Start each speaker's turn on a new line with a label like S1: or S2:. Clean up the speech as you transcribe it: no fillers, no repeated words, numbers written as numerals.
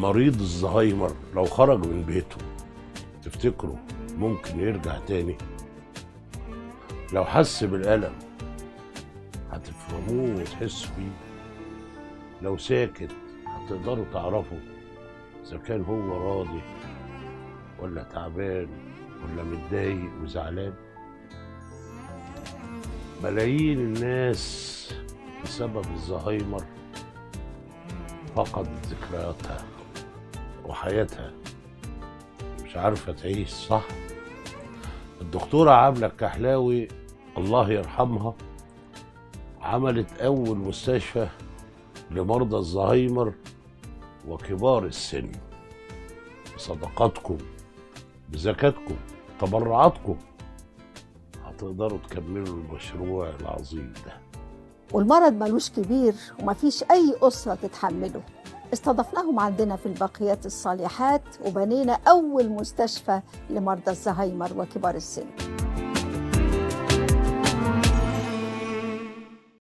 S1: مريض الزهايمر لو خرج من بيته تفتكروا ممكن يرجع تاني؟ لو حس بالألم هتفهموه وتحسوا بيه؟ لو ساكت هتقدروا تعرفوا إذا كان هو راضي ولا تعبان ولا متضايق وزعلان؟ ملايين الناس بسبب الزهايمر فقدت ذكرياتها وحياتها، مش عارفة تعيش صح. الدكتورة عبلة الكحلاوي الله يرحمها عملت أول مستشفى لمرضى الزهايمر وكبار السن. بصدقاتكم، بزكاتكم، تبرعاتكم هتقدروا تكملوا المشروع العظيم ده.
S2: والمرض ملوش كبير ومفيش أي أسرة تتحمله. استضفناهم عندنا في الباقيات الصالحات وبنينا أول مستشفى لمرضى الزهايمر وكبار السن.